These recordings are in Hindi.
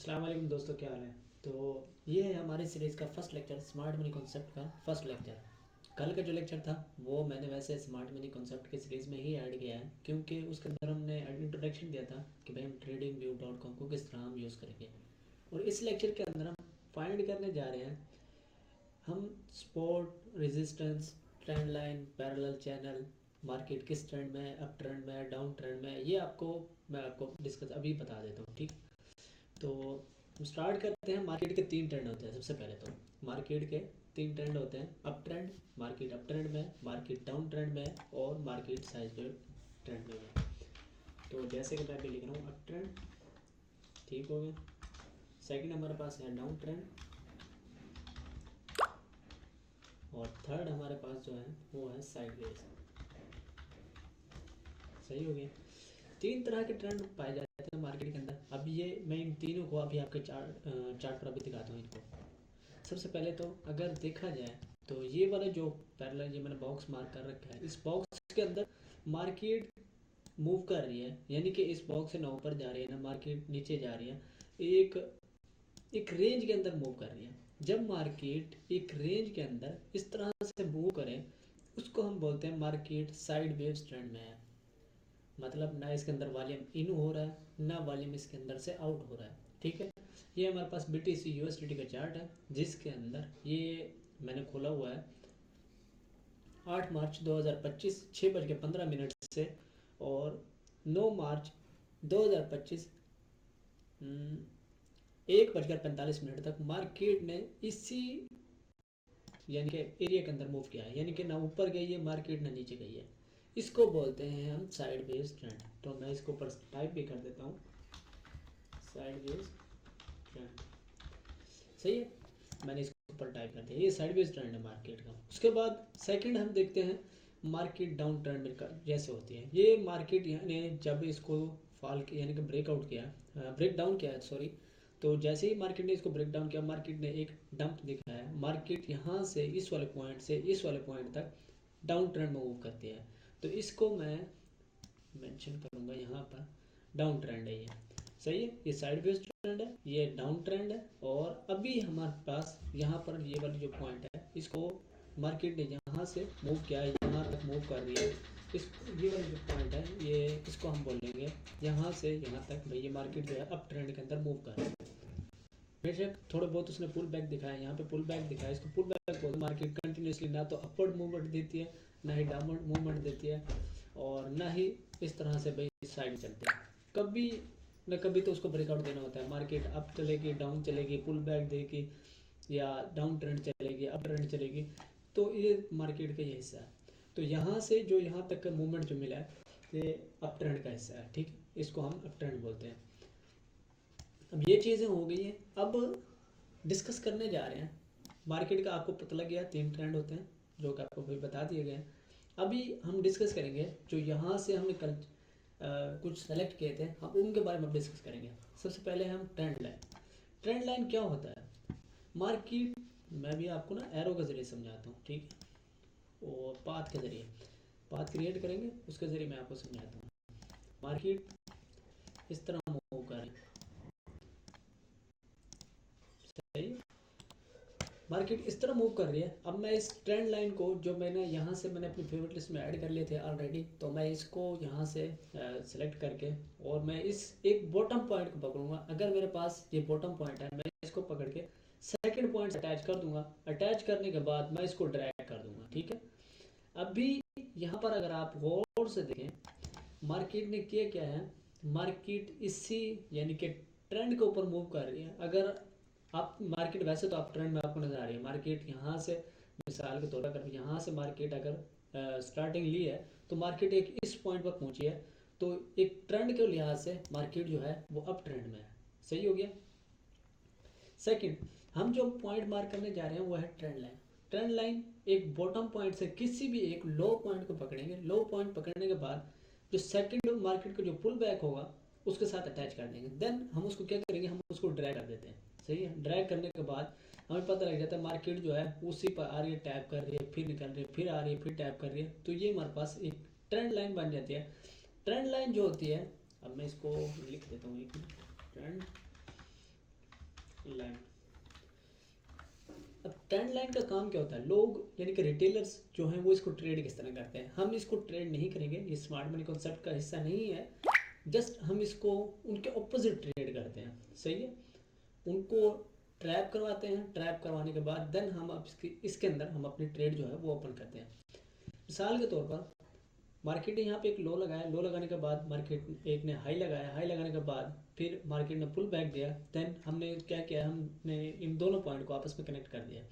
अस्सलाम वालेकुम दोस्तों, क्या हाल है। तो ये है हमारी सीरीज़ का first lecture, smart money concept का फर्स्ट लेक्चर। कल का जो लेक्चर था वो मैंने वैसे स्मार्ट मनी कॉन्सेप्ट की सीरीज़ में ही ऐड किया है, क्योंकि उसके अंदर हमने इंट्रोडक्शन दिया था कि भाई हम ट्रेडिंग व्यू डॉट कॉम को किस तरह हम यूज़ करेंगे। और इस लेक्चर के अंदर हम फाइंड करने जा रहे हैं हम support, resistance, trend line, parallel channel, market किस ट्रेंड में है, अप ट्रेंड में है, डाउन ट्रेंड में है। ये आपको मैं आपको डिस्कस अभी बता देता हूँ, ठीक। तो हम स्टार्ट करते हैं। मार्केट के तीन ट्रेंड होते हैं। सबसे पहले तो मार्केट के तीन ट्रेंड होते हैं। Up trend, market up trend में, मार्केट डाउन ट्रेंड में और मार्केट साइड ट्रेंड में है। तो जैसे कि मैं अभी लिख रहा हूँ अप ट्रेंड, ठीक हो गया। सेकंड हमारे पास है डाउन ट्रेंड और थर्ड हमारे पास जो है वो है साइड वेज। सही हो गया। तीन तरह के ट्रेंड पाए जाते हैं मार्केट के अंदर। अब ये मैं इन तीनों को अभी आपके चार्ट पर अभी दिखाता हूँ इनको। सबसे पहले तो अगर देखा जाए तो ये वाला जो पैरेलल, ये मैंने बॉक्स मार्क कर रखा है, इस बॉक्स के अंदर मार्केट मूव कर रही है, यानी कि इस बॉक्स से ना ऊपर जा रही है ना मार्केट नीचे जा रही है। एक एक रेंज के अंदर मूव कर रही है। जब मार्केट एक रेंज के अंदर इस तरह से मूव करे, उसको हम बोलते हैं मार्केट साइड वेव्स ट्रेंड में है। मतलब ना इसके अंदर वॉल्यूम इन हो रहा है ना वॉल्यूम इसके अंदर से आउट हो रहा है, ठीक है। ये हमारे पास BTC USDT का चार्ट है, जिसके अंदर ये मैंने खोला हुआ है 8 मार्च 2025 6:15 से और 9 मार्च 2025 1:45 तक मार्केट ने इसी यानी कि एरिया के अंदर मूव किया है। यानी कि ना ऊपर गई है मार्केट ना नीचे गई है। इसको बोलते हैं हम साइड वेज ट्रेंड। तो मैं इसको ऊपर टाइप भी कर देता हूँ, साइड वेज ट्रेंड। सही है, मैंने इसको ऊपर टाइप कर दिया। ये साइड वेज ट्रेंड है मार्केट का। उसके बाद सेकंड हम देखते हैं मार्केट डाउन ट्रेंड में जैसे होती है। ये मार्केट यानी जब इसको फॉल यानी कि ब्रेकआउट किया, ब्रेक डाउन किया सॉरी। तो जैसे ही मार्केट ने इसको ब्रेक डाउन किया, मार्केट ने एक डंप दिखाया है। मार्केट यहाँ से इस वाले पॉइंट से इस वाले पॉइंट तक डाउन ट्रेंड में मूव करती है। तो इसको मैं मेंशन करूँगा यहाँ पर, डाउन ट्रेंड है ये। सही है, ये साइड वेज ट्रेंड है, ये डाउन ट्रेंड है। और अभी हमारे पास यहाँ पर ये वाली जो पॉइंट है, इसको मार्केट ने यहाँ से मूव किया है, यहाँ तक मूव कर रही है। इस ये वाला जो पॉइंट है, ये इसको हम बोलेंगे यहाँ से यहाँ तक भाई ये मार्केट जो है अप ट्रेंड के अंदर मूव कर रही है। बेशक थोड़ा बहुत उसने पुल बैक दिखाया, यहाँ पे पुल बैक दिखाया, इसको पुल बैक बोलते हैं। मार्केट कंटिन्यूसली ना तो अपवर्ड मूवमेंट देती है, ना ही डाउनवर्ड मूवमेंट देती है, और ना ही इस तरह से भाई साइड चलती है। कभी न कभी तो उसको ब्रेकआउट देना होता है। मार्केट अप चलेगी, डाउन चलेगी, पुल बैक देगी, या डाउन ट्रेंड चलेगी, अप ट्रेंड चलेगी। तो ये मार्केट का ये हिस्सा है। तो यहाँ से जो यहाँ तक का मूवमेंट जो मिला है, ये अप ट्रेंड का हिस्सा है, ठीक। इसको हम अप ट्रेंड बोलते हैं। अब ये चीज़ें हो गई हैं। अब डिस्कस करने जा रहे हैं मार्केट का। आपको पता लग गया तीन ट्रेंड होते हैं जो कि आपको भी बता दिए गए हैं। अभी हम डिस्कस करेंगे जो यहाँ से हमने कल कुछ सेलेक्ट किए थे, हम उनके बारे में डिस्कस करेंगे। सबसे पहले हम ट्रेंड लाइन। ट्रेंड लाइन क्या होता है मार्केट, मैं भी आपको ना एरो के ज़रिए समझाता हूँ, ठीक है। और पाथ के ज़रिए पाथ क्रिएट करेंगे, उसके ज़रिए मैं आपको समझाता हूँ। मार्केट इस तरह मूव कर रही है, सही। मार्केट इस तरह मूव कर रही है। अब मैं इस ट्रेंड लाइन को, जो मैंने यहाँ से मैंने अपनी फेवरेट लिस्ट में ऐड कर लिए थे ऑलरेडी, तो मैं इसको यहाँ से सेलेक्ट करके और मैं इस एक बॉटम पॉइंट को पकड़ूंगा। अगर मेरे पास ये बॉटम पॉइंट है, मैं इसको पकड़ के सेकंड पॉइंट अटैच कर दूंगा। अटैच करने के बाद मैं इसको ड्रैग कर दूंगा, ठीक है। अभी यहाँ पर अगर आप गौर से देखें मार्केट ने किया क्या है, मार्केट इसी यानी कि ट्रेंड के ऊपर मूव कर रही है। अगर आप मार्केट वैसे तो आप ट्रेंड में आपको नजर आ रही है, मार्केट यहाँ से मिसाल के तौर पर अगर यहाँ से मार्केट अगर स्टार्टिंग ली है, तो मार्केट एक इस पॉइंट पर पहुंची है। तो एक ट्रेंड के लिहाज से मार्केट जो है वो अप ट्रेंड में है। सही हो गया। सेकंड, हम जो पॉइंट मार्क करने जा रहे हैं वो है ट्रेंड लाइन। ट्रेंड लाइन एक बॉटम पॉइंट से किसी भी एक लो पॉइंट को पकड़ेंगे। लो पॉइंट पकड़ने के बाद जो सेकंड मार्केट का जो पुल बैक होगा उसके साथ अटैच कर देंगे। देन हम उसको क्या करेंगे, हम उसको ड्रैग कर देते हैं। सही है, ड्रैग करने के बाद हमें पता लग जाता है मार्केट जो है उसी पर आ रही है, टैप कर रही है, फिर निकल रही है, फिर आ रही है, फिर टैप कर रही है। तो ये हमारे पास एक ट्रेंड लाइन बन जाती है। ट्रेंड लाइन जो होती है, अब मैं इसको लिख देता हूँ एक ट्रेंड लाइन। अब ट्रेंड लाइन का काम क्या होता है, लोग यानी कि रिटेलर्स जो हैं वो इसको ट्रेड किस तरह करते हैं, हम इसको ट्रेड नहीं करेंगे, ये स्मार्ट मनी कॉन्सेप्ट का हिस्सा नहीं है। जस्ट हम इसको उनके ऑपोजिट ट्रेड करते हैं, सही है। उनको ट्रैप करवाते हैं, ट्रैप करवाने के बाद देन हम अब इसके अंदर हम अपनी ट्रेड जो है वो ओपन करते हैं। मिसाल के तौर पर मार्केट ने यहाँ पे एक लो लगाया, लो लगाने के बाद मार्केट एक ने हाई लगाया, हाई लगाने के बाद फिर मार्केट ने पुल बैक दिया, देन हमने क्या किया, हमने इन दोनों पॉइंट को आपस में कनेक्ट कर दिया।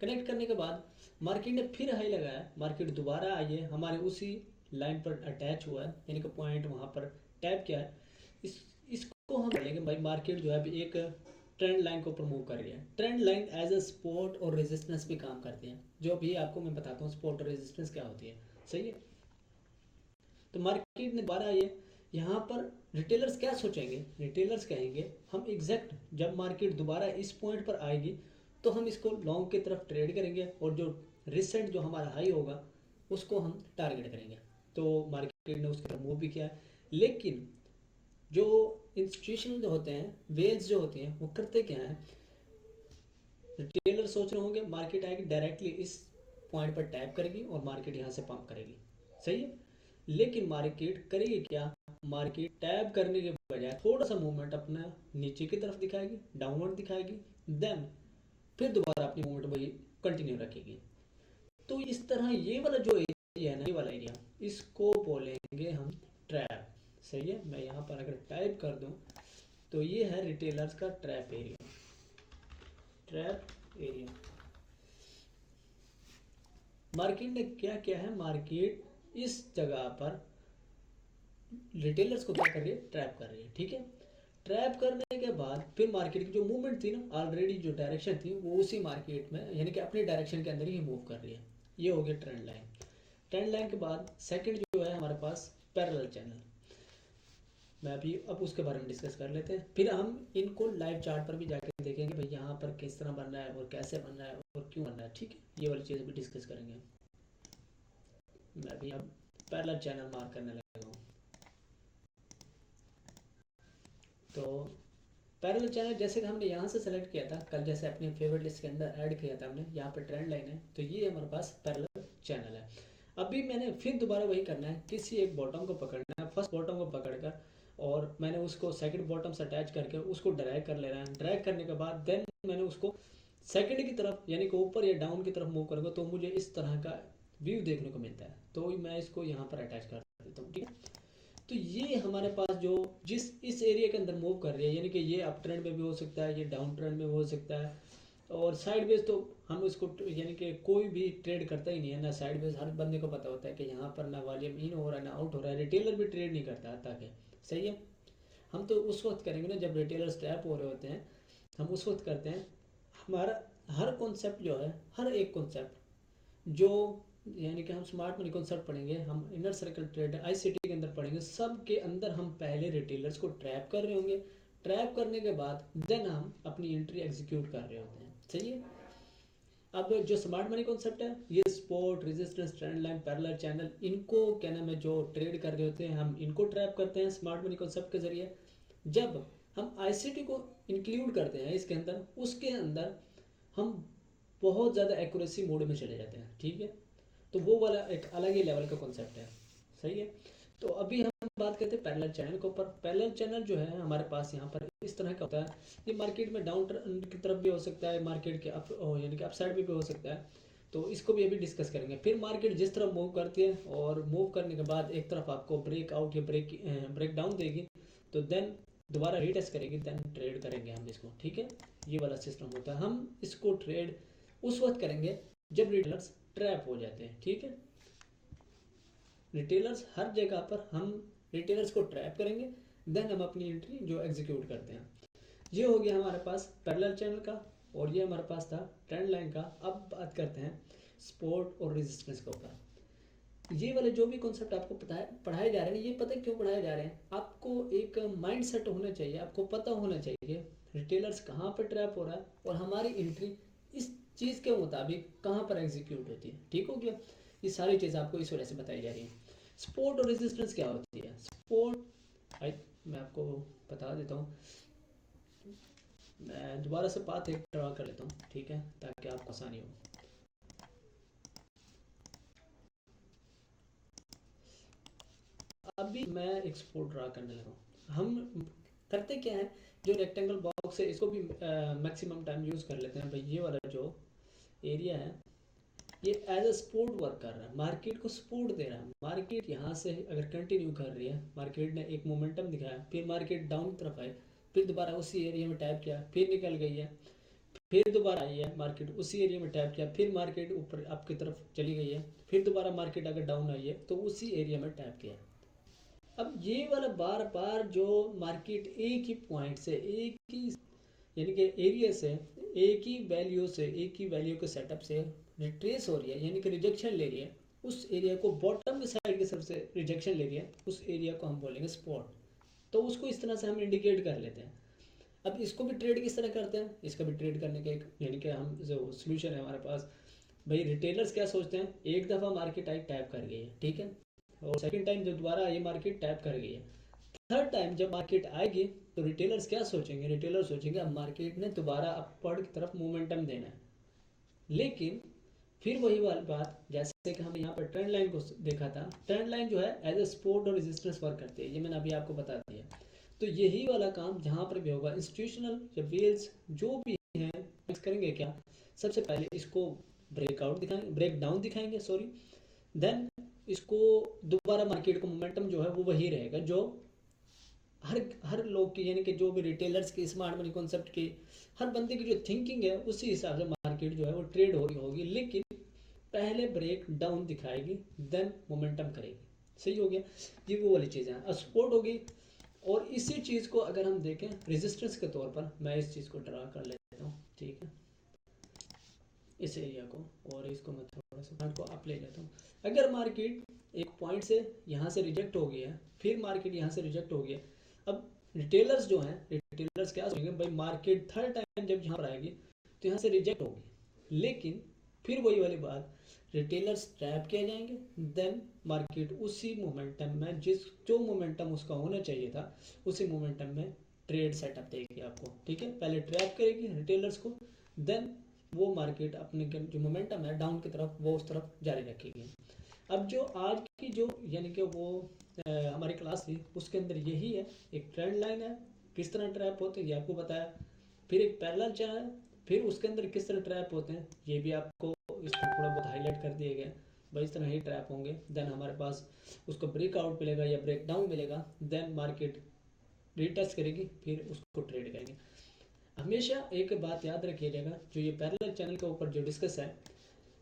कनेक्ट करने के बाद मार्केट ने फिर हाई लगाया, मार्केट दोबारा आई है, हमारे उसी लाइन पर अटैच हुआ है, यानी कि पॉइंट वहाँ पर टैप किया है। इसको हम बोलेंगे भाई मार्केट जो है अभी एक ट्रेंड लाइन को प्रमूव कर रही है। Trend line as a support और रेजिस्टेंस भी काम करती हैं, जो अभी आपको मैं बताता हूँ सपोर्ट और रेजिस्टेंस क्या होती है, सही है। तो मार्केट ने दोबारा ये यहाँ पर रिटेलर्स क्या सोचेंगे, रिटेलर्स कहेंगे हम एग्जैक्ट जब मार्केट दोबारा इस पॉइंट पर आएगी तो हम इसको लॉन्ग की तरफ ट्रेड करेंगे और जो रिसेंट जो हमारा हाई होगा उसको हम टारगेट करेंगे। तो मार्केट ने उसकी तरफ मूव भी किया, लेकिन जो इंस्टीट्यूशन जो होते हैं, वेल्स जो होती हैं, वो करते क्या है, रिटेलर सोच रहे होंगे मार्केट आएगी डायरेक्टली इस पॉइंट पर टैप करेगी और मार्केट यहाँ से पंप करेगी, सही है। लेकिन मार्केट करेगी क्या, मार्केट टैप करने के बजाय थोड़ा सा मूवमेंट अपना नीचे की तरफ दिखाएगी, डाउनवर्ड दिखाएगी, देन फिर दोबारा अपनी मूवमेंट वही कंटिन्यू रखेगी। तो इस तरह ये वाला जो एरिया है ना, ये वाला एरिया, इसको बोलेंगे हम ट्रैप, सही है। मैं यहाँ पर अगर टाइप कर दूँ तो ये है रिटेलर्स का trap area, trap area. Market ने क्या किया है, मार्केट इस जगह पर रिटेलर्स को क्या कर रही है, ट्रैप कर रही है, ठीक है। ट्रैप करने के बाद फिर मार्केट की जो मूवमेंट थी ना, ऑलरेडी जो डायरेक्शन थी वो उसी मार्केट में यानी कि अपने डायरेक्शन के अंदर ही मूव कर रही है। ये हो गया ट्रेंड लाइन। ट्रेंड लाइन के बाद सेकंड जो है हमारे पास पैरेलल चैनल। मैं अभी अब उसके बारे में डिस्कस कर लेते हैं, फिर हम इनको लाइव चार्ट पर भी जाकर देखेंगे भाई यहाँ पर किस तरह बन रहा है और कैसे बन रहा है और क्यों बन रहा है, ठीक है। ये वाली चीज़ भी डिस्कस करेंगे। मैं भी अब पैरेलल चैनल मार्क करने लगा हूँ। तो पैरेलल चैनल जैसे कि हमने यहाँ से सेलेक्ट किया था कल, जैसे अपने फेवरेट लिस्ट के अंदर ऐड किया था हमने, यहाँ पे ट्रेंड लाइन है, तो ये हमारे पास पैरेलल चैनल है। अभी मैंने फिर दोबारा वही करना है, किसी एक बॉटम को पकड़ना है, फर्स्ट बॉटम को पकड़कर और मैंने उसको सेकंड बॉटम से अटैच करके उसको ड्रैग कर लेना है। ड्रैग करने के बाद देन मैंने उसको सेकंड की तरफ यानी कि ऊपर या डाउन की तरफ मूव करूँगा तो मुझे इस तरह का व्यू देखने को मिलता है। तो मैं इसको यहाँ पर अटैच कर देता हूँ, ठीक है। तो ये हमारे पास जो जिस इस एरिया के अंदर मूव कर रही है, यानी कि ये अप ट्रेंड में भी हो सकता है, ये डाउन ट्रेंड में भी हो सकता है, और साइड बेस तो हम इसको यानी कि कोई भी ट्रेड करता ही नहीं है ना साइड बेस। हर बंदे को पता होता है कि यहाँ पर ना वॉल्यूम इन हो रहा है ना आउट हो रहा है, रिटेलर भी ट्रेड नहीं करता ताकि, सही है। हम तो उस वक्त करेंगे ना जब रिटेलर स्टैप हो रहे होते हैं, हम उस वक्त करते हैं। हमारा हर कॉन्सेप्ट जो है, हर एक कॉन्सेप्ट जो यानी कि हम स्मार्ट मनी कॉन्सेप्ट पढ़ेंगे, हम इनर सर्कल ट्रेड आईसीटी के अंदर पढ़ेंगे, सब के अंदर हम पहले रिटेलर्स को ट्रैप कर रहे होंगे। ट्रैप करने के बाद देन हम अपनी एंट्री एग्जीक्यूट कर रहे होते हैं, सही है। अब जो स्मार्ट मनी कॉन्सेप्ट है, ये sport, resistance, trend line, parallel channel, इनको क्या नाम है, जो ट्रेड कर रहे होते हैं हम इनको ट्रैप करते हैं स्मार्ट मनी कॉन्सेप्ट के जरिए। जब हम आईसीटी को इंक्लूड करते हैं इसके अंदर, उसके अंदर हम बहुत ज़्यादा एक्यूरेसी मोड में चले जाते हैं, ठीक है। तो वो वाला एक अलग ही लेवल का कॉन्सेप्ट है, सही है। तो अभी हम बात करते हैं पैरेलल चैनल के ऊपर। पैरेलल चैनल जो है हमारे पास यहाँ पर इस तरह का होता है, ये मार्केट में डाउन की तरफ भी हो सकता है, मार्केट के अप यानी कि अप साइड भी हो सकता है। तो इसको भी अभी डिस्कस करेंगे। फिर मार्केट जिस तरफ मूव करती है और मूव करने के बाद एक तरफ आपको ब्रेक आउट या ब्रेक डाउन देगी, तो देन दोबारा रीटेस्ट करेगी, देन ट्रेड करेंगे हम इसको, ठीक है। ये वाला सिस्टम होता है। हम इसको ट्रेड उस वक्त करेंगे जब रिटेलर्स ट्रैप हो जाते हैं, ठीक है। रिटेलर्स हर जगह पर हम रिटेलर्स को ट्रैप करेंगे, देन हम अपनी एंट्री जो एग्जीक्यूट करते हैं। ये हो गया हमारे पास पैरेलल चैनल का, और ये हमारे पास था ट्रेंड लाइन का। अब बात करते हैं सपोर्ट और रेजिस्टेंस के ऊपर। ये वाले जो भी कॉन्सेप्ट आपको पढ़ाए जा रहे हैं, ये पता है क्यों पढ़ाए जा रहे हैं, आपको एक माइंड सेट होना चाहिए, आपको पता होना चाहिए रिटेलर्स कहाँ पर ट्रैप हो रहा है और हमारी एंट्री इस चीज़ के मुताबिक कहाँ पर एग्जीक्यूट होती है, ठीक हो गया। ये सारी चीज़ आपको इस वजह से बताई जा रही है। सपोर्ट और रेजिस्टेंस क्या होती है, सपोर्ट मैं आपको बता देता हूँ। मैं दोबारा से पाथ एक ड्रा कर लेता हूँ, ठीक है, ताकि आपको आसानी हो। अभी मैं एक्सपोर्ट ड्रा करने लगा हूँ। हम करते क्या है, जो रेक्टेंगल बॉक्स है इसको भी मैक्सिमम टाइम यूज़ कर लेते हैं भाई। ये वाला जो एरिया है ये एज अ सपोर्ट वर्क कर रहा है, मार्केट को सपोर्ट दे रहा है। मार्केट यहाँ से अगर कंटिन्यू कर रही है, मार्केट ने एक मोमेंटम दिखाया, फिर मार्केट डाउन की तरफ आई, फिर दोबारा उसी एरिया में टैप किया, फिर निकल गई है, फिर दोबारा आई है मार्केट, उसी एरिया में टैप किया, फिर मार्केट ऊपर आपकी तरफ चली गई है, फिर दोबारा मार्केट अगर डाउन आई है तो उसी एरिया में टैप किया। अब ये वाला बार बार जो मार्केट एक ही पॉइंट से, एक ही यानी कि एरिया से, एक ही वैल्यू से, एक ही वैल्यू के सेटअप से रिट्रेस हो रही है, यानी कि रिजेक्शन ले रही है, उस एरिया को बॉटम के साइड की सबसे रिजेक्शन ले रही है, उस एरिया को हम बोलेंगे स्पॉट। तो उसको इस तरह से हम इंडिकेट कर लेते हैं। अब इसको भी ट्रेड किस तरह करते हैं, इसका भी ट्रेड करने का एक यानी कि हम जो सोल्यूशन है हमारे पास। भाई रिटेलर्स क्या सोचते हैं, एक दफ़ा मार्केट आई टैप कर गई है, ठीक है, और सेकंड टाइम जब दोबारा ये मार्केट टैप कर गई है, थर्ड टाइम जब मार्केट आएगी तो रिटेलर्स क्या सोचेंगे, रिटेलर सोचेंगे अब मार्केट ने दोबारा अपवर्ड की तरफ मोमेंटम देना है। लेकिन फिर वही वाली बात, जैसे कि हमने यहाँ पर ट्रेंड लाइन को देखा था, ट्रेंड लाइन जो है एज ए सपोर्ट और रेजिस्टेंस वर्क करती है, ये मैंने अभी आपको बता दिया। तो यही वाला काम जहाँ पर भी होगा, इंस्टीट्यूशनल या वेल्स जो भी हैं करेंगे क्या, सबसे पहले इसको ब्रेकआउट दिखाएंगे, ब्रेक डाउन दिखाएंगे सॉरी, देन इसको दोबारा मार्केट को मोमेंटम जो है वो वही रहेगा जो हर हर लोग की, यानी कि जो भी रिटेलर्स की, स्मार्ट मनी कॉन्सेप्ट की, हर बंदे की जो थिंकिंग है उसी हिसाब से मार्केट जो है वो ट्रेड हो रही होगी। लेकिन पहले ब्रेक डाउन दिखाएगी, देन मोमेंटम करेगी। सही हो गया, ये वो वाली चीज़ है, सपोर्ट होगी। और इसी चीज़ को अगर हम देखें रेजिस्टेंस के तौर पर, मैं इस चीज़ को ड्रा कर लेता हूँ, ठीक है, इस एरिया को, और इसको मैं थोड़ा सा पॉइंट को अप ले लेता हूँ। अगर मार्केट एक पॉइंट से यहाँ से रिजेक्ट हो गया है, फिर मार्केट यहाँ से रिजेक्ट हो गया, अब रिटेलर्स जो हैं, रिटेलर्स क्या सोचेंगे, भाई मार्केट थर्ड टाइम जब यहाँ पर आएगी तो यहाँ से रिजेक्ट होगी, लेकिन फिर वही वाली बात, रिटेलर्स ट्रैप किए जाएंगे, देन मार्केट उसी मोमेंटम में, जिस जो मोमेंटम उसका होना चाहिए था, उसी मोमेंटम में ट्रेड सेटअप देगी आपको, ठीक है। पहले ट्रैप करेगी रिटेलर्स को, देन वो मार्केट अपने जो मोमेंटम है डाउन की तरफ, वो उस तरफ जारी रखेगी। अब जो आज की जो यानी कि वो हमारी क्लास थी उसके अंदर यही है, एक ट्रेंड लाइन है, किस तरह ट्रैप होते हैं ये आपको बताया, फिर एक पैरेलल चैनल है, फिर उसके अंदर किस तरह ट्रैप होते हैं ये भी आपको इसमें थोड़ा बहुत हाईलाइट कर दिए गए, भाई इस तरह ही ट्रैप होंगे। देन हमारे पास उसको ब्रेकआउट मिलेगा या ब्रेक डाउन मिलेगा, देन मार्केट रीटेस्ट करेगी, फिर उसको ट्रेड करेंगे। हमेशा एक बात याद रखिएगा, जो ये पैरेलल चैनल के ऊपर जो डिस्कस है,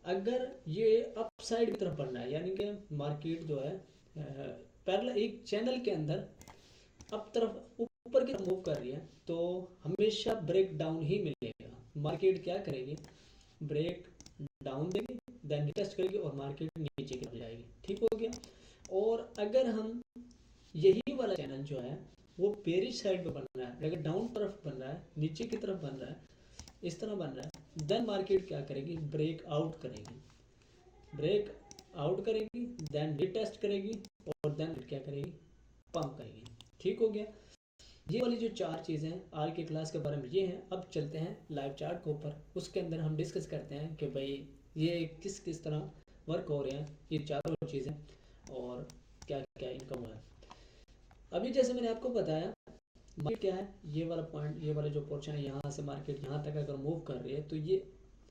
अगर ये अप साइड की तरफ बढ़ना है, यानी कि मार्केट जो है पैरेलल एक चैनल के अंदर अप तरफ ऊपर की तरफ मूव कर रही है, तो हमेशा ब्रेक डाउन ही मिलेगा। मार्केट क्या करेगी, ब्रेक डाउन देगी, देन टेस्ट करेगी और मार्केट नीचे की तरफ जाएगी, ठीक हो गया। और अगर हम यही वाला चैनल जो है वो बेरिश साइड पे बन रहा है, अगर डाउन तरफ बन रहा है, नीचे की तरफ बन रहा है, इस तरह बन रहा है, देन मार्केट क्या करेगी, ब्रेक आउट करेगी, ब्रेक आउट करेगी, देन रिटेस्ट करेगी, और देन क्या करेगी, पंप करेगी, ठीक हो गया। ये वाली जो चार चीज़ें हैं आज की क्लास के बारे में ये हैं। अब चलते हैं लाइव चार्ट के ऊपर, उसके अंदर हम डिस्कस करते हैं कि भाई ये किस किस तरह वर्क हो रहे हैं ये चारों चीज़ें, और क्या क्या इनका हुआ है। अभी जैसे मैंने आपको बताया, मार्केट क्या है, ये वाला पॉइंट, ये वाला जो पोर्शन है, यहाँ से मार्केट यहाँ तक अगर मूव कर रही है तो ये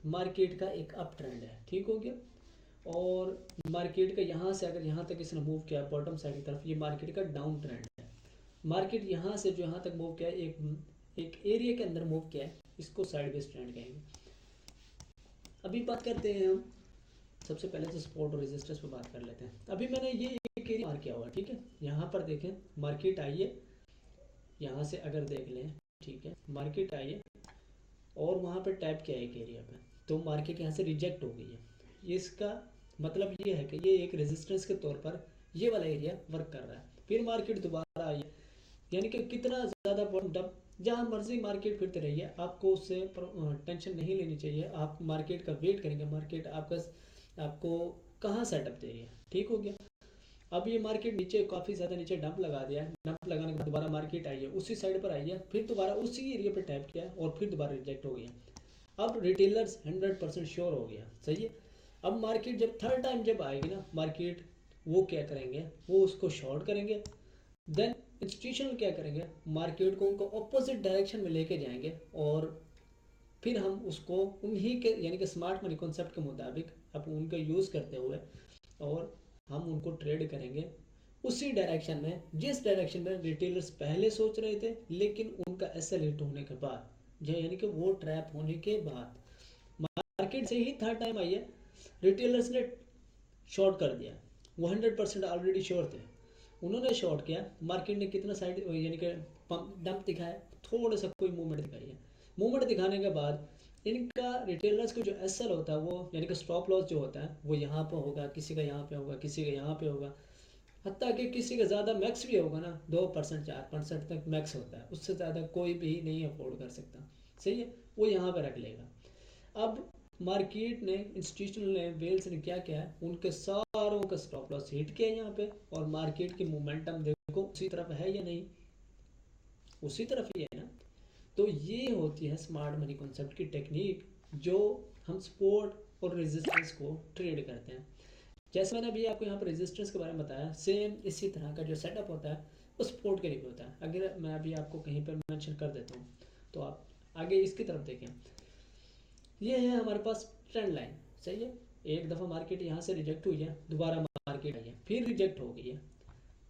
मार्केट का एक अप ट्रेंड है, ठीक हो गया। और मार्केट का यहाँ से अगर यहाँ तक इसने मूव किया बॉटम साइड की तरफ, ये मार्केट का डाउन ट्रेंड है। मार्केट यहाँ से जो यहाँ तक मूव किया है, एक एरिया के अंदर मूव किया है, इसको साइडवेज ट्रेंड कहेंगे। अभी बात करते हैं हम सबसे पहले तो सपोर्ट और रेजिस्टेंस पे बात कर लेते हैं। अभी मैंने ये एक एरिया मार्क किया हुआ, ठीक है, यहाँ पर देखें मार्केट आई है, यहाँ से अगर देख लें, ठीक है, मार्केट आई है और वहाँ पर टैप किया है एक एरिया पे, तो मार्केट यहाँ से रिजेक्ट हो गई है। इसका मतलब ये है कि ये एक रेजिस्टेंस के तौर पर ये वाला एरिया वर्क कर रहा है। फिर मार्केट दोबारा आई है, यानी कि कितना ज़्यादा पॉइंट, अब जहाँ मर्जी मार्केट फिरते रहिए, आपको उससे टेंशन नहीं लेनी चाहिए। आप मार्केट का वेट करेंगे, मार्केट आपका आपको कहाँ सेटअप दे रही है, ठीक हो गया। अब ये मार्केट नीचे काफ़ी ज़्यादा नीचे डंप लगा दिया, डंप लगाने के बाद दोबारा मार्केट आई है, उसी साइड पर आई है, फिर दोबारा उसी एरिया पर टैप किया और फिर दोबारा रिजेक्ट हो गया। अब रिटेलर्स 100% श्योर हो गया, सही है। अब मार्केट जब थर्ड टाइम जब आएगी ना मार्केट, वो क्या करेंगे, वो उसको शॉर्ट करेंगे। देन इंस्टीट्यूशनल क्या करेंगे, मार्केट को उनको ऑपोजिट डायरेक्शन में लेके जाएंगे और फिर हम उसको उन्हीं के यानी कि स्मार्ट मनी कॉन्सेप्ट के मुताबिक अब उनका यूज़ करते हुए और हम उनको ट्रेड करेंगे उसी डायरेक्शन में जिस डायरेक्शन में रिटेलर्स पहले सोच रहे थे, लेकिन उनका एसएल हिट होने के बाद, जो यानी कि वो ट्रैप होने के बाद मार्केट से ही थर्ड टाइम आई है, रिटेलर्स ने शॉर्ट कर दिया। वो 100% ऑलरेडी श्योर थे, उन्होंने शॉर्ट किया, मार्केट ने कितना साइड यानी कि डंप दिखाया, थोड़ा सा कोई मूवमेंट दिखाई है। मूवमेंट दिखाने के बाद इनका रिटेलर्स को जो एसएल होता है वो यानी कि स्टॉप लॉस जो होता है वो यहाँ पर होगा, किसी का यहाँ पे होगा, किसी का यहाँ पे होगा, हत्ता कि किसी का ज़्यादा मैक्स भी होगा ना, 2% 4% तक मैक्स होता है, उससे ज़्यादा कोई भी नहीं अफोर्ड कर सकता, सही है, वो यहाँ पे रख लेगा। अब मार्केट ने इंस्टीट्यूशनल ने वेल्स ने क्या किया है, उनके सारों का स्टॉप लॉस हिट किया यहाँ पे, और मार्केट की मोमेंटम देखो उसी तरफ है या नहीं, उसी तरफ ही है ना। तो ये होती है स्मार्ट मनी कॉन्सेप्ट की टेक्निक, जो हम सपोर्ट और रेजिस्टेंस को ट्रेड करते हैं। जैसे मैंने अभी आपको यहाँ पर रेजिस्टेंस के बारे में बताया, सेम इसी तरह का जो सेटअप होता है वो सपोर्ट के लिए भी होता है। अगर मैं अभी आपको कहीं पर मेंशन कर देता हूँ तो आप आगे इसकी तरफ देखें, ये है हमारे पास ट्रेंड लाइन, सही है। एक दफ़ा मार्केट यहाँ से रिजेक्ट हुई है, दोबारा मार्केट आई है, फिर रिजेक्ट हो गई है।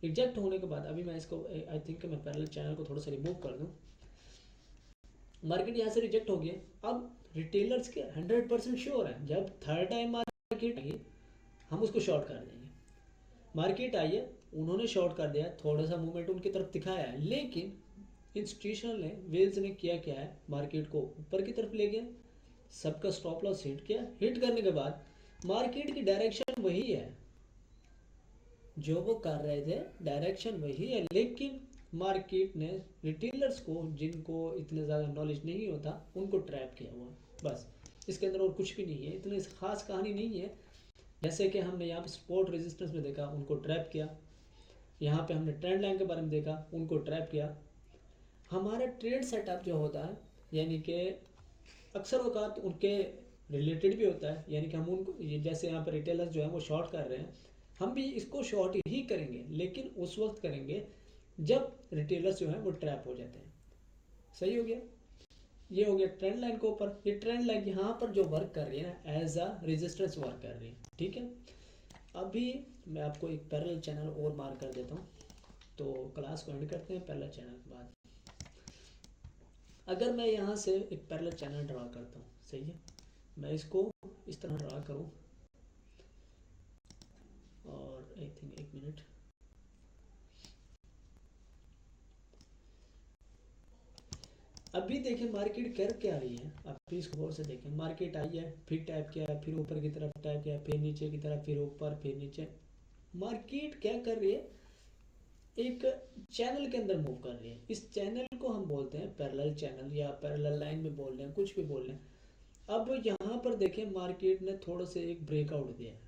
रिजेक्ट होने के बाद अभी मैं इसको आई थिंक मैं पैरेलल चैनल को थोड़ा सा रिमूव कर दूँ, मार्केट यहाँ से रिजेक्ट हो गया। अब रिटेलर्स के 100% श्योर है जब थर्ड टाइम मार्केट आई हम उसको शॉर्ट कर देंगे। मार्केट आई है, उन्होंने शॉर्ट कर दिया, थोड़ा सा मूवमेंट उनकी तरफ दिखाया है, लेकिन इंस्टीट्यूशनल ने वेल्स ने किया क्या है, मार्केट को ऊपर की तरफ ले गया, सबका स्टॉप लॉस हिट किया। हिट करने के बाद मार्केट की डायरेक्शन वही है, जो वो कर रहे थे डायरेक्शन वही है, लेकिन मार्केट ने रिटेलर्स को, जिनको इतने ज़्यादा नॉलेज नहीं होता, उनको ट्रैप किया हुआ, बस इसके अंदर और कुछ भी नहीं है, इतनी खास कहानी नहीं है। जैसे कि हमने यहाँ पे सपोर्ट रेजिस्टेंस में देखा, उनको ट्रैप किया, यहाँ पे हमने ट्रेंड लाइन के बारे में देखा, उनको ट्रैप किया। हमारा ट्रेड सेटअप जो होता है यानी कि अक्सर औकात उनके रिलेटेड भी होता है, यानी कि हम उनको जैसे यहाँ पर रिटेलर्स जो है वो शॉर्ट कर रहे हैं, हम भी इसको शॉर्ट ही करेंगे, लेकिन उस वक्त करेंगे जब रिटेलर्स जो है वो ट्रैप हो जाते हैं, सही हो गया। ये हो गया ट्रेंड लाइन के ऊपर, ये ट्रेंड लाइन यहाँ पर जो वर्क कर रही है ना एज अ रेजिस्टेंस वर्क कर रही है, ठीक है। अभी मैं आपको एक पैरेलल चैनल और मार्क कर देता हूँ, तो क्लास को एंड करते हैं पैरेलल चैनल के बाद। अगर मैं यहाँ से एक पैरेलल चैनल ड्रा करता हूँ, सही है, मैं इसको इस तरह ड्रा करूँ, और आई थिंक एक मिनट, अभी देखें मार्केट कर क्या रही है, अभी इसको गौर से देखें, मार्केट आई है, फिर टैप किया है, फिर ऊपर की तरफ टैप किया, फिर नीचे की तरफ, फिर ऊपर, फिर नीचे। मार्केट क्या कर रही है, एक चैनल के अंदर मूव कर रही है। इस चैनल को हम बोलते हैं पैरेलल चैनल, या पैरेलल लाइन में बोल रहे हैं, कुछ भी बोल रहे हैं। अब यहाँ पर देखें मार्केट ने थोड़ा से एक ब्रेकआउट दिया है,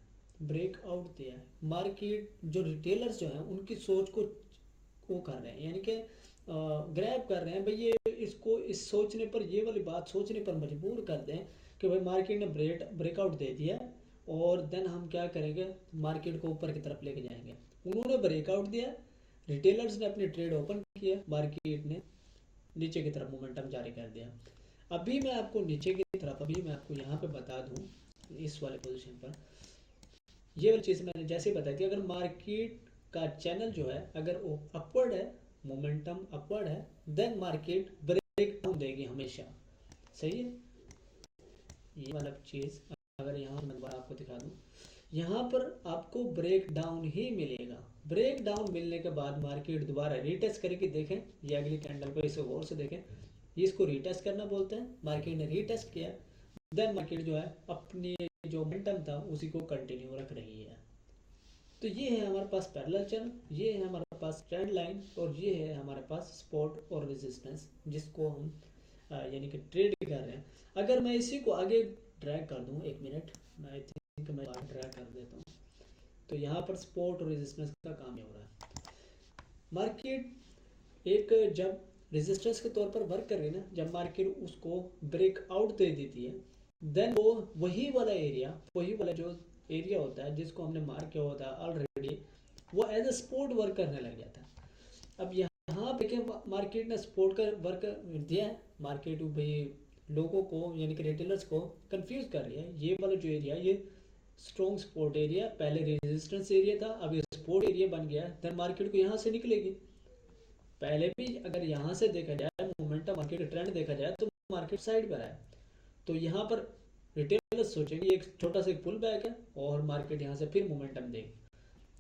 ब्रेकआउट दिया है, मार्केट जो रिटेलर्स जो हैं उनकी सोच को वो कर रहे हैं, यानी कि ग्रैब कर रहे हैं भाई, ये इसको इस सोचने पर, ये वाली बात सोचने पर मजबूर कर दें कि भाई मार्केट ने ब्रेकआउट दे दिया, और देन हम क्या करेंगे, मार्केट को ऊपर की तरफ लेके जाएंगे। उन्होंने ब्रेकआउट दिया, रिटेलर्स ने अपने ट्रेड ओपन किया, मार्केट ने नीचे की तरफ मोमेंटम जारी कर दिया। अभी मैं आपको नीचे की तरफ, अभी मैं आपको यहाँ पे बता दूँ, इस वाले पोजीशन पर ये वाली चीज़ मैंने जैसे ही बताई थी, अगर मार्केट का चैनल जो है अगर वो अपवर्ड है, मोमेंटम अपवर्ड है, देन मार्केट ब्रेक डाउन देगी हमेशा, सही है। ये वाला चीज़ अगर यहाँ मैं दोबारा आपको दिखा दूँ, यहाँ पर आपको ब्रेक डाउन ही मिलेगा। ब्रेक डाउन मिलने के बाद मार्केट दोबारा रीटेस्ट करके देखें, ये अगली कैंडल पर इसे गौर से देखें, ये इसको रीटेस्ट करना बोलते हैं। मार्केट ने रीटेस्ट किया, देन मार्केट जो है अपनी जो मोमेंटम था उसी को कंटिन्यू रख रही है। तो ये है हमारे पास पैरेलल चैनल, ये है हमारे पास ट्रेंड लाइन, और ये है हमारे पास सपोर्ट और रेजिस्टेंस, जिसको हम यानी कि ट्रेड कर रहे हैं। अगर मैं इसी को आगे ड्रैग कर दूं, एक मिनट, मैं आई थिंक मैं ड्रैग कर देता हूँ, तो यहाँ पर सपोर्ट और रेजिस्टेंस का काम हो रहा है। मार्केट एक जब रेजिस्टेंस के तौर पर वर्क कर रही है ना, जब मार्केट उसको ब्रेकआउट दे देती है, देन वो वही वाला जो एरिया होता है जिसको हमने मार्क किया होता है ऑलरेडी, वो एज ए सपोर्ट वर्क करने लग जाता है। अब यहाँ पे क्या मार्केट ने सपोर्ट का वर्क दिया है, मार्केट भाई लोगों को यानी कि रिटेलर्स को कंफ्यूज कर रही है। ये वाला जो एरिया, ये स्ट्रॉन्ग सपोर्ट एरिया, पहले रेजिस्टेंस एरिया था, अब ये सपोर्ट एरिया बन गया, देन मार्केट को यहाँ से निकलेगी। पहले भी अगर यहाँ से देखा जाए मोमेंटम मार्केट का ट्रेंड देखा जाए तो मार्केट साइड पर है, तो यहाँ पर रिटेलर्स सोचेंगे एक छोटा सा पुल बैक है और मार्केट यहाँ से फिर मोमेंटम देगी,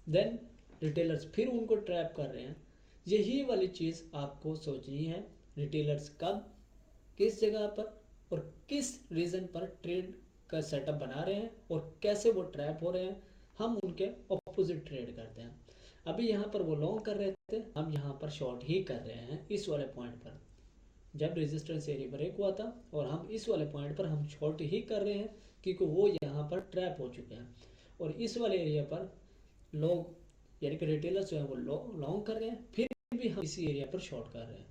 देन रिटेलर्स फिर उनको ट्रैप कर रहे हैं। यही वाली चीज़ आपको सोचनी है, रिटेलर्स कब किस जगह पर और किस रीज़न पर ट्रेड का सेटअप बना रहे हैं और कैसे वो ट्रैप हो रहे हैं, हम उनके ऑपोजिट ट्रेड करते हैं। अभी यहाँ पर वो लॉन्ग कर रहे थे, हम यहाँ पर शॉर्ट ही कर रहे हैं इस वाले पॉइंट पर। जब रेजिस्टेंस एरिया ब्रेक हुआ था और हम इस वाले पॉइंट पर हम शॉर्ट ही कर रहे हैं क्योंकि वो यहाँ पर ट्रैप हो चुके हैं, और इस वाले एरिया पर लोग यानी कि रिटेलर्स जो है वो लॉन्ग कर रहे हैं, फिर भी हम इसी एरिया पर शॉर्ट कर रहे हैं।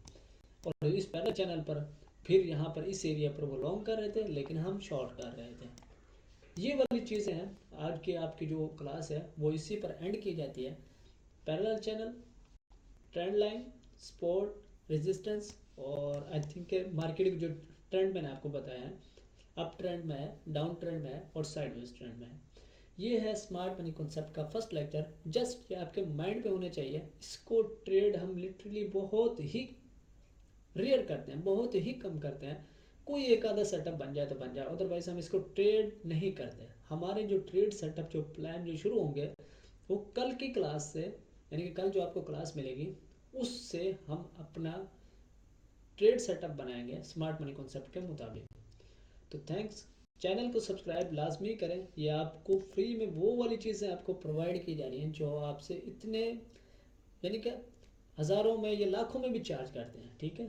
और इस पहले चैनल पर फिर यहाँ पर इस एरिया पर वो लॉन्ग कर रहे थे लेकिन हम शॉर्ट कर रहे थे। ये वाली चीज़ें हैं। आज की आपकी जो क्लास है वो इसी पर एंड की जाती है। Parallel channel, trend line, support, resistance, और आई थिंक मार्केट की जो ट्रेंड मैंने आपको बताया है, अप ट्रेंड में है, डाउन ट्रेंड में है और साइडवेज ट्रेंड में है। ये है स्मार्ट मनी कॉन्सेप्ट का फर्स्ट लेक्चर। जस्ट ये आपके माइंड पे होने चाहिए। इसको ट्रेड हम लिटरली बहुत ही रेयर करते हैं, बहुत ही कम करते हैं। कोई एक आधा सेटअप बन जाए तो बन जाए, अदरवाइज हम इसको ट्रेड नहीं करते। हमारे जो ट्रेड सेटअप जो प्लान जो शुरू होंगे वो कल की क्लास से, यानी कि कल जो आपको क्लास मिलेगी उससे हम अपना ट्रेड सेटअप बनाएंगे स्मार्ट मनी कॉन्सेप्ट के मुताबिक। तो थैंक्स। चैनल को सब्सक्राइब लाजमी करें। ये आपको फ्री में वो वाली चीज़ें आपको प्रोवाइड की जा रही हैं जो आपसे इतने यानी कि हज़ारों में या लाखों में भी चार्ज करते हैं, ठीक है।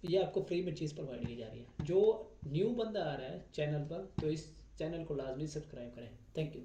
ये आपको फ्री में चीज़ प्रोवाइड की जा रही है। जो न्यू बंदा आ रहा है चैनल पर तो इस चैनल को लाजमी सब्सक्राइब करें। Thank you.